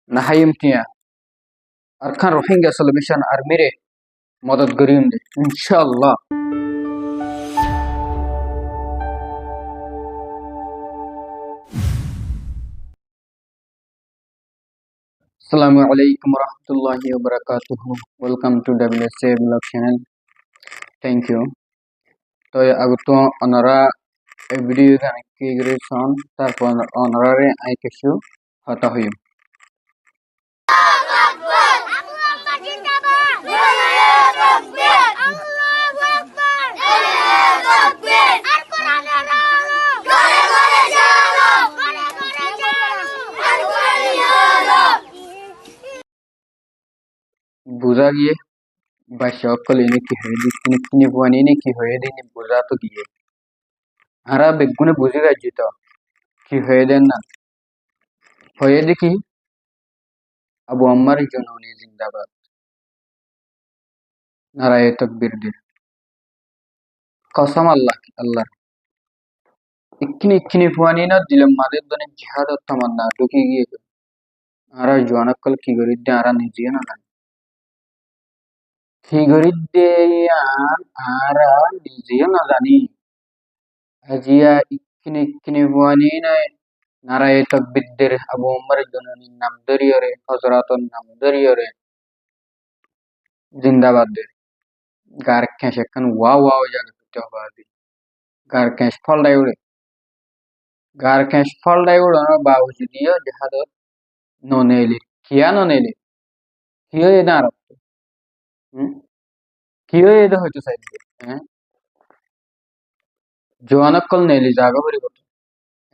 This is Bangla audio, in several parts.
Nahayimtiya arkan Rohingya Salvation Army मदद करिंदे इंशाअल्लाह। Assalamu alaikum warahmatullahi wabarakatuh. Welcome to WSA Vlog channel. Thank you. तो আগতো অনরা এই ভিডিও গান কি গ্রেশন তারপর অনরারে আই কিছু হতা হইম। বুঝা গিয়ে বা সকল এনে কি হয়ে দিচ্ছি কিনে বুয়ানি নে কি হয়ে দিন বুঝা তো গিয়ে হারা বেগুনে বুঝে গাইছি তো কি হয়ে দেন না হয়ে দেখি আবু আম্মার জননী জিন্দাবাদ নারায়ে তাকবীর দিন কসম আল্লাহ আল্লাহ ইক্কিনি বুয়ানি না দিলাম মাদের দনে জিহাদ তামান্না ঢুকে গিয়ে আরা জোয়ানকল কি গরিদ্দে আরা নিজে না কি গরিদ্দে আরা নিজে না জানি আজিয়া ইক্কিনি বুয়ানি না নারায়ে তাকবীরদের আবু উমর জননীর নাম ধরিয়রে হযরতর নাম ধরিয়রে জিন্দাবাদ দে গার ক্যাশ এখন ওয়াও ওয়াও জায়গা করতে হবে গার ক্যাশ ফলডাই উড়ে না বাবুজি দিও জাহাদত ননেলি কিয়া ননেলি কিয় এ না রাখতো কিয় এ হয়তো সাইড হ্যাঁ জোয়ানকল নেলি জায়গা পরিবর্তন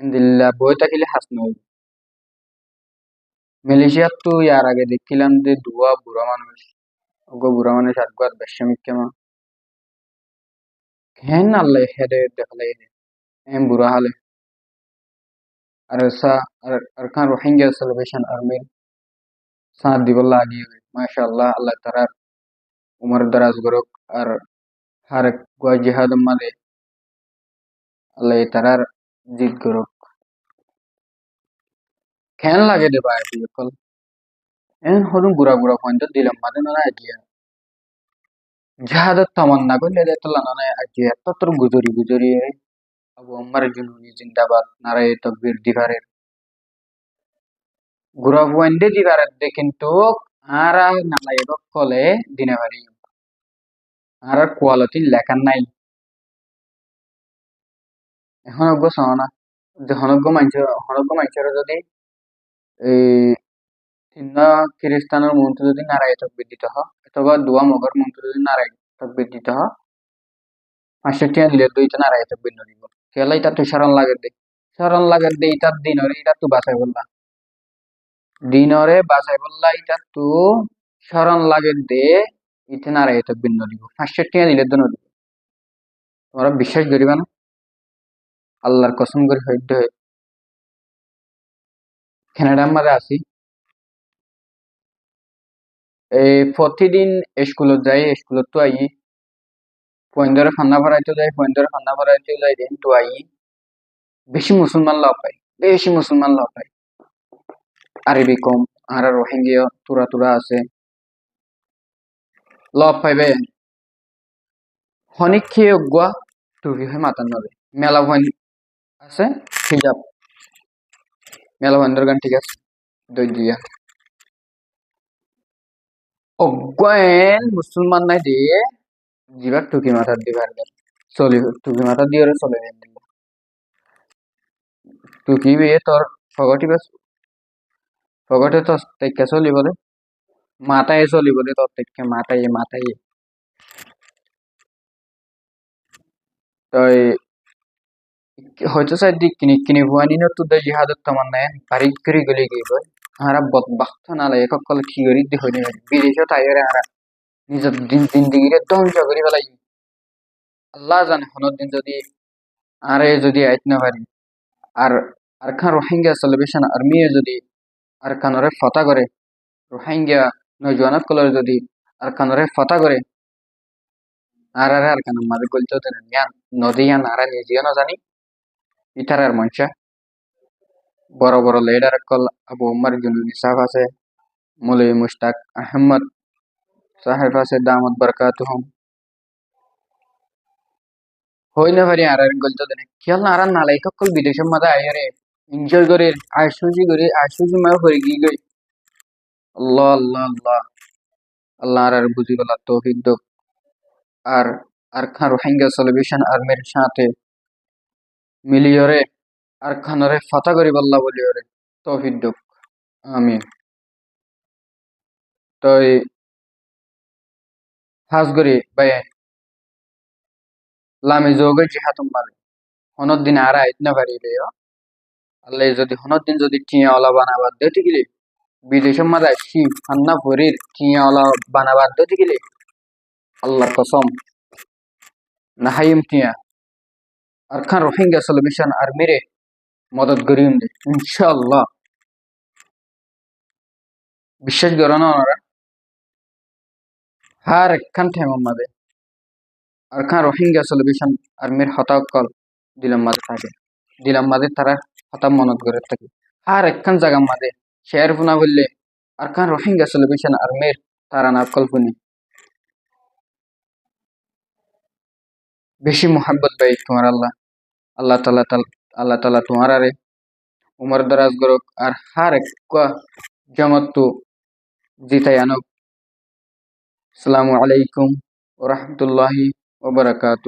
ইন্দিল্লা বই থাকিলে হাসন মালয়েশিয়ার তো ইয়ার আগে দেখছিলাম যে দুয়া বুড়া মানুষ ওগো বুড়া মানুষ আগুয়াত বেশমিক কেমন কেন আল্লাহ হেদে দেখালে এম বুড়া হালে আর খান রোহিঙ্গা সেলিব্রেশন আর্মি সাথ দিবল্লা আগিয়ে মাশাআল্লাহ আল্লাহ তারা উমর দারাজ গরক আর হার গুয়া জিহাদ মালে আল্লাহ তারার জিত গরক কেন লাগে দে বাই কল এন হলুম বুড়া বুড়া পয়েন্ট দিলাম মাঝে না আগিয়ে জিহাদ তামান্না করলে দেতলা না আগিয়ে তত্র গুজরি আবু আম্মার জুনুনি জিন্দাবাদ নারায়ে তাকবীর দিবারের গুড়া পয়েন্টে দিবারের দে কিন্তু আরা নালায়ে কলে দিনে পারি আর কোয়ালিটি লেখার নাই এখন অজ্ঞ শোনা যে হনজ্ঞ মানুষের যদি এই তিন্ন খ্রিস্টানের মন্ত্র যদি নারায়ে তাকবীর দিতে হয় অথবা দোয়া মগর মন্ত্র যদি নারায়ে তাকবীর দিতে হয় ৫০ দিলে দুইটা নারায়ে তাকবীর নদীব কেলা এটা তো স্মরণ লাগে দে ইটার দিনরে এটা তো বাঁচাই বললা দিনরে বাঁচাই বললা এটা তো স্মরণ লাগে দে ইতে নারায়ে তাকবীর নদীব ৫০ দিলে তো নদীব তোমরা বিশ্বাস করিবা না আল্লাহর কসম করে হইতে হয় কানাডার মাঝে আছি এই প্রতিদিন স্কুলত যাই স্কুলত তো আই পয়েন্টরে খান্না ভরাইতে যাই দিন তো আই বেশি মুসলমান লাভ পাই আরবি কম আর রোহিঙ্গিয়া তুরা আছে লাভ পাইবে হনিক খেয়ে গুয়া টুপি হয়ে মাতার নবে মেলা ভয় আছে হিজাব মেলা ভয়ের গান ঠিক আছে দই দিয়া অজ্ঞান মুসলমান নাই দিয়ে জিবার টুকি মাথার দিবার চলি টুকি মাথার দিয়ে চলে টুকি বিয়ে তোর ফগটে তো তেকে চলিব দে মাথায় চলিব দে তোর তেকে মাথায় তই হয়তো সাইড দিক কিনি ভুয়ানি ন তুদে জিহাদত তামান নাই বারিক করি গলি গইব হারা বদবাখত না লাগে কল কি করি দি হইনি বিদেশে তাইরে হারা নিজের জিন্দিগিরে ধ্বংস করি ফেলাই আল্লাহ জানে হনর দিন যদি আইত না পারি আর আর খান রোহিঙ্গা সেলিব্রেশন আর্মি যদি আর খানরে ফতা করে রোহিঙ্গা নজওয়ানত কলর যদি আর খানরে ফতা করে আর খান মাঝে গলতে নদীয়ান আর নিজেও না জানি ইতারার মঞ্চা বড় বড় লিডার কল আবু উমর জুনুনি সাহেব আছে मौलवी मुश्ताक अहमद साहेब से दामद बरकातुहुम হইলে পারি আর গলতো দেনে খেয়াল না আর নালাই কল বিদেশের মধ্যে আয় রে এনজয় করে আশুজি মা হয়ে গই আল্লাহ আল্লাহ আল্লাহ আল্লাহ আর বুঝি বলা তৌফিক দো আর আর খান রোহিঙ্গা সলিউশন আর্মির সাথে মিলিয়রে আর খানরে ফাতা করি বল্লা বলিয়রে তৌফিক দো আমিন তো এই হাজ করি ভাই লামি যোগে জিহাতুম মারে হনদ দিন আর আইত না পারি রে আল্লাহ যদি হনদ দিন যদি টিয়া ওলা বানাবার দে গেলে বিদেশের মাঝে আসছি হান্না ভরির টিয়া ওলা বানাবার দে গেলে আল্লাহর কসম না হাইম টিয়া আর খান রোহিঙ্গা সলিউশন আর্মিরে মদত করিম দে ইনশাআল্লাহ বিশ্বাস করো না ওনারা হার একখান ঠেমন মাঝে আর খান রোহিঙ্গা সলিউশন আর্মির হতাকল দিলাম মাঝে থাকে দিলাম মাঝে তারা হতাম মনত করে থাকে হার একখান জায়গার মাঝে শেয়ার ফুনা বললে আর খান রোহিঙ্গা সলিউশন আর্মির তারা না কল্পনি বেশি মোহাব্বত ভাই তোমার আল্লাহ আল্লাহ তালা আল্লাহ তালা তোমার আরে উমর দারাজ গরক আর হার এক জমত তো জিতাই আনুক আসসালামু আলাইকুম ওয়া রাহমাতুল্লাহি ওয়া বারাকাতুহু